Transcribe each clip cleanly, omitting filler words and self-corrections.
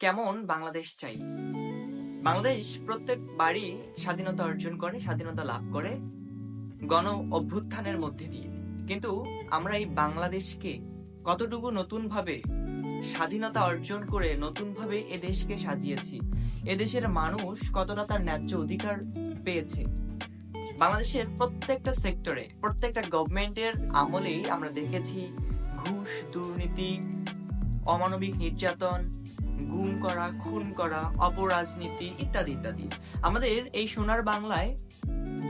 কেমন বাংলাদেশ চাই? বাংলাদেশ প্রত্যেকবারই স্বাধীনতা অর্জন করে, স্বাধীনতা লাভ করে গণ অভ্যুত্থানের মধ্যে দিয়ে। কিন্তু আমরা এই বাংলাদেশকে কতটুকু নতুনভাবে স্বাধীনতা অর্জন করে নতুনভাবে এ দেশকে সাজিয়েছি, এদেশের মানুষ কতটা তার ন্যায্য অধিকার পেয়েছে। বাংলাদেশের প্রত্যেকটা সেক্টরে, প্রত্যেকটা গভর্নমেন্টের আমলেই আমরা দেখেছি ঘুষ, দুর্নীতি, অমানবিক নির্যাতন, গুম করা, খুন করা, অপরাজনীতি ইত্যাদি ইত্যাদি। আমাদের এই সোনার বাংলায়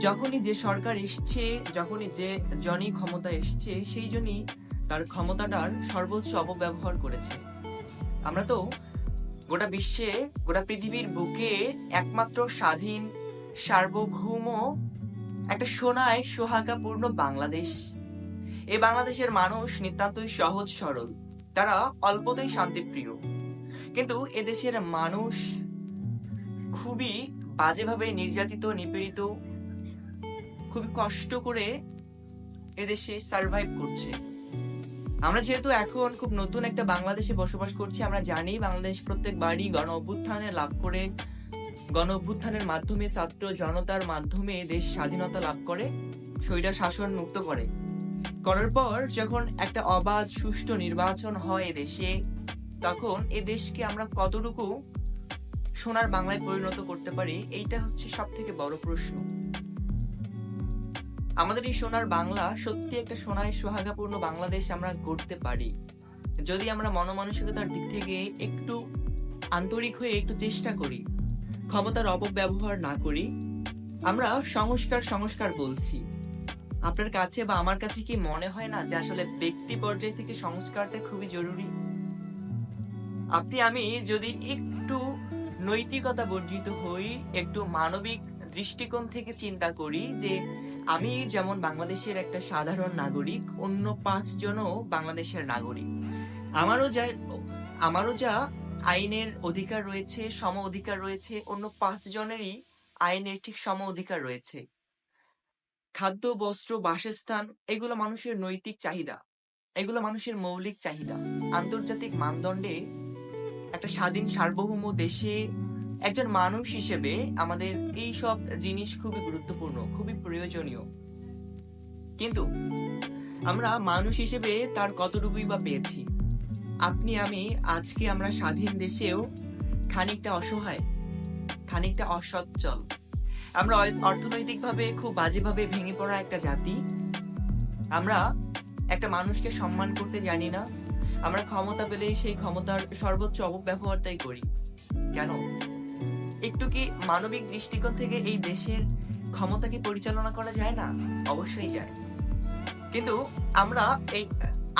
যখনই যে সরকার এসছে, যখনই যে জনই ক্ষমতা এসছে, সেই জনই তার ক্ষমতাটার সর্বোচ্চ অপব্যবহার করেছে। আমরা তো গোটা বিশ্বে, গোটা পৃথিবীর বুকে একমাত্র স্বাধীন, সার্বভৌম, একটা সোনায় সোহাগাপূর্ণ বাংলাদেশ। এই বাংলাদেশের মানুষ নিতান্তই সহজ সরল, তারা অল্পতেই শান্তিপ্রিয়। কিন্তু এদেশের মানুষ খুবই বাজেভাবে নির্যাতিত, নিপীড়িত, খুবই কষ্ট করে এদেশে সার্ভাইভ করছে। আমরা যেহেতু এখন খুব নতুন একটা বাংলাদেশে বসবাস করছি, আমরা জানি বাংলাদেশ প্রত্যেকবারই গণ অভ্যুত্থানে লাভ করে, গণ অভ্যুত্থানের মাধ্যমে, ছাত্র জনতার মাধ্যমে দেশ স্বাধীনতা লাভ করে, স্বৈরা শাসন মুক্ত করে। করার পর যখন একটা অবাধ সুষ্ঠু নির্বাচন হয় এদেশে, তখন এ দেশকে আমরা কতটুকু সোনার বাংলায় পরিণত করতে পারি, এইটা হচ্ছে সব থেকে বড় প্রশ্ন। আমাদের এই সোনার বাংলা সত্যি একটা সোনায় সোহাগাপূর্ণ বাংলাদেশ আমরা গড়তে পারি, যদি আমরা মনমানসিকতার দিক থেকে একটু আন্তরিক হয়ে একটু চেষ্টা করি, ক্ষমতার অপব্যবহার না করি। আমরা সংস্কার সংস্কার বলছি, আপনার কাছে বা আমার কাছে কি মনে হয় না যে আসলে ব্যক্তি পর্যায় থেকে সংস্কারটা খুবই জরুরি? আপনি আমি যদি একটু নৈতিকতা বর্জিত হই, একটু মানবিক দৃষ্টিকোণ থেকে চিন্তা করি যে আমি যেমন বাংলাদেশের একটা সাধারণ নাগরিক, অন্য 5 জনও বাংলাদেশের নাগরিক, আমারও যা আমারও যা আইনের অধিকার রয়েছে, সম অধিকার রয়েছে, অন্য 5 জনেরই আইনের ঠিক সম অধিকার রয়েছে। খাদ্য, বস্ত্র, বাসস্থান এগুলো মানুষের নৈতিক চাহিদা, এগুলো মানুষের মৌলিক চাহিদা। আন্তর্জাতিক মানদণ্ডে একটা স্বাধীন সার্বভৌম দেশে একজন মানুষ হিসেবে আমাদের এই সব জিনিস খুবই গুরুত্বপূর্ণ, খুবই প্রয়োজনীয়। কিন্তু আমরা মানুষ হিসেবে তার কতটুকুই বা পেয়েছি? আপনি আমি আজকে আমরা স্বাধীন দেশেও খানিকটা অসহায়, খানিকটা অসচ্ছল। আমরা অর্থনৈতিকভাবে খুব বাজেভাবে ভেঙে পড়া একটা জাতি। আমরা একটা মানুষকে সম্মান করতে জানি না। আমরা ক্ষমতা পেলেই সেই ক্ষমতার সর্বোচ্চ অপব্যবহারটাই করি। কেন? একটু কি মানবিক দৃষ্টিকোণ থেকে এই দেশের ক্ষমতাকে পরিচালনা করা যায় না? অবশ্যই যায়। কিন্তু আমরা এই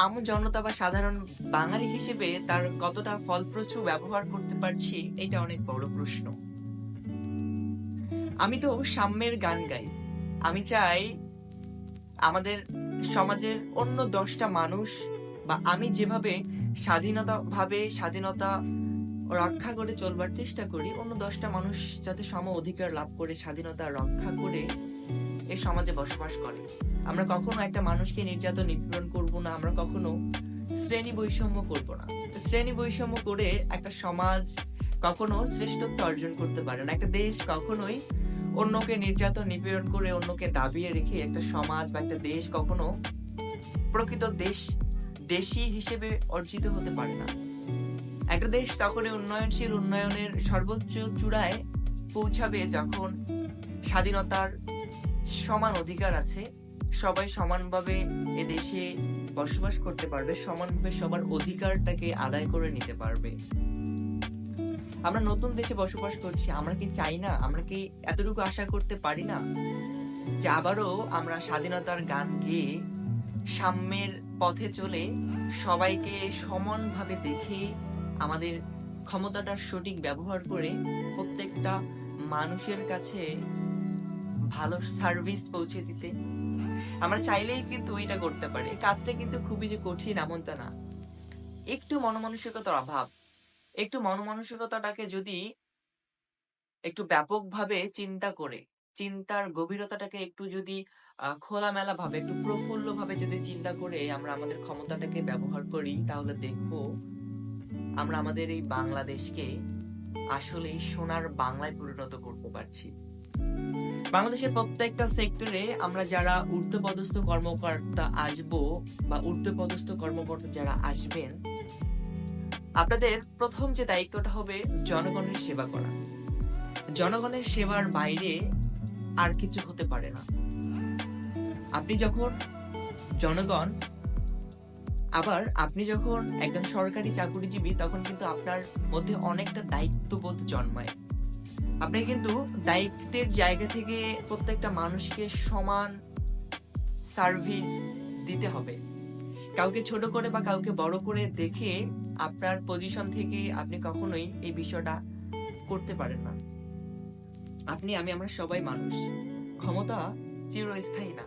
আম জনতা বা সাধারণ বাঙালি হিসেবে তার কতটা ফলপ্রসূ ব্যবহার করতে পারছি, এটা অনেক বড় প্রশ্ন। আমি তো সাম্যের গান গাই। আমি চাই আমাদের সমাজের অন্য 10টা মানুষ, বা আমি যেভাবে স্বাধীনতা রক্ষা করে চলবার চেষ্টা করি, অন্য 10টা মানুষ যাতে সম অধিকার লাভ করে স্বাধীনতা রক্ষা করে এই সমাজে বসবাস করে। আমরা কখনো একটা মানুষকে নির্যাতন নিপীড়ন করব না, আমরা কখনো শ্রেণী বৈষম্য করব না। শ্রেণী বৈষম্য করে একটা সমাজ কখনো শ্রেষ্ঠত্ব অর্জন করতে পারে না। একটা দেশ কখনোই অন্যকে নির্যাতন নিপীড়ন করে, অন্যকে দাবিয়ে রেখে একটা সমাজ বা একটা দেশ কখনো প্রকৃত দেশী হিসেবে অর্জিত হতে পারে না। একটা দেশ তখনই উন্নয়নশীল, উন্নয়নের সর্বোচ্চ চূড়ায় পৌঁছাবে যখন স্বাধীনতার সমান অধিকার আছে, সবাই সমানভাবে এ দেশে বসবাস করতে পারবে, সমানভাবে সবার অধিকারটাকে আদায় করে নিতে পারবে। আমরা নতুন দেশে বসবাস করছি, আমরা কি চাই না, আমরা কি এতটুকু আশা করতে পারি না যে আবারও আমরা স্বাধীনতার গান গেয়ে সাম্যের পথে চলে সবাইকে সমানভাবে দেখে আমাদের ক্ষমতাটার সঠিক ব্যবহার করে প্রত্যেকটা মানুষের কাছে ভালো সার্ভিস পৌঁছে দিতে? আমরা চাইলেই কিন্তু এটা করতে পারি। কাজটা কিন্তু খুবই যে কঠিন এমনটা না। একটু মনমানসিকতার অভাব, একটু মনমানসিকতাটাকে যদি একটু ব্যাপকভাবে চিন্তা করে, চিন্তার গভীরতাটাকে একটু যদি খোলামেলা ভাবে, একটু প্রফুল্ল ভাবে যদি চিন্তা করে আমরা আমাদের ক্ষমতাটাকে ব্যবহার করি, তাহলে দেখবো আমরা আমাদের এই বাংলাদেশকে আসলেই সোনার বাংলায় পরিণত করতে পারছি। বাংলাদেশের প্রত্যেকটা সেক্টরে আমরা যারা ঊর্ধ্বপদস্থ কর্মকর্তা আসবো বা ঊর্ধ্বপদস্থ কর্মকর্তা যারা আসবেন, আপনাদের প্রথম যে দায়িত্বটা হবে জনগণের সেবা করা। জনগণের সেবার বাইরে আর কিছু হতে পারে না। আপনি যখন জনগণ, আবার আপনি যখন একজন সরকারি চাকরিজীবী, তখন কিন্তু আপনার মধ্যে অনেকটা দায়িত্ববোধ জন্মায়। আপনি কিন্তু দায়িত্বের জায়গা থেকে প্রত্যেকটা মানুষকে সমান সার্ভিস দিতে হবে। কাউকে ছোট করে বা কাউকে বড় করে দেখে আপনার পজিশন থেকে আপনি কখনোই এই বিষয়টা করতে পারেন না। আপনি, আমি, আমরা সবাই মানুষ। ক্ষমতা চিরস্থায়ী না,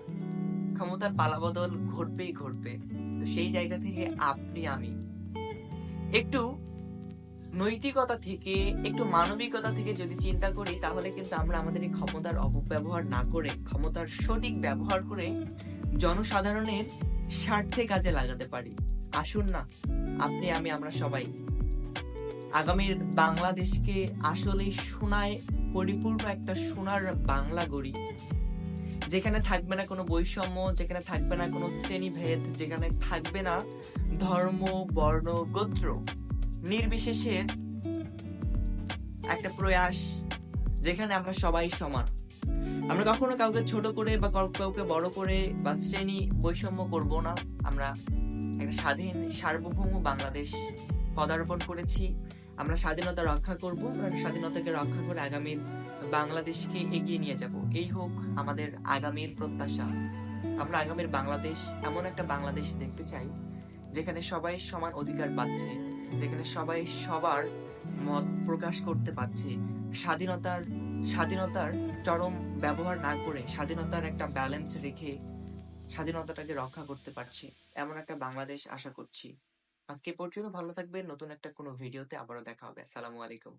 ক্ষমতার পালাবদল ঘটবেই ঘটবে। তো সেই জায়গা থেকে আপনি, আমি একটু নৈতিকতা থেকে, একটু মানবিকতা থেকে যদি চিন্তা করি, তাহলে কিন্তু আমরা আমাদের এই ক্ষমতার অপব্যবহার না করে ক্ষমতার সঠিক ব্যবহার করে জনসাধারণের স্বার্থে কাজে লাগাতে পারি। আসুন না, আপনি, আমি, আমরা সবাই আগামীর বাংলাদেশকে আসলে সোনায় পরিপূর্ণ একটা সোনার বাংলা গড়ি, যেখানে থাকবে না কোনো বৈষম্য, যেখানে থাকবে না কোনো শ্রেণীভেদ, যেখানে থাকবে না ধর্ম, বর্ণ, গোত্র নির্বিশেষে একটা প্রয়াস, যেখানে আমরা সবাই সমান। আমরা কখনো কাউকে ছোট করে বা কাউকে বড় করে বা শ্রেণী বৈষম্য করব না। আমরা একটা স্বাধীন সার্বভৌম বাংলাদেশ পদার্পণ করেছি। আমরা স্বাধীনতা রক্ষা করব, আমরা স্বাধীনতাকে রক্ষা করে আগামীর বাংলাদেশকে এগিয়ে নিয়ে যাব। এই হোক আমাদের আগামীর প্রত্যাশা। আমরা আগামীর বাংলাদেশ, এমন একটা বাংলাদেশ দেখতে চাই যেখানে সবাই সমান অধিকার পাচ্ছে, যেখানে সবাই সবার মত প্রকাশ করতে পারছে, স্বাধীনতার স্বাধীনতার চরম ব্যবহার না করে স্বাধীনতার একটা ব্যালেন্স রেখে স্বাধীনতাটাকে রক্ষা করতে পারছে, এমন একটা বাংলাদেশ আশা করছি। আজকে এ পর্যন্ত, ভালো থাকবেন। নতুন একটা কোনো ভিডিওতে আবারও দেখা হবে। আসসালামু আলাইকুম।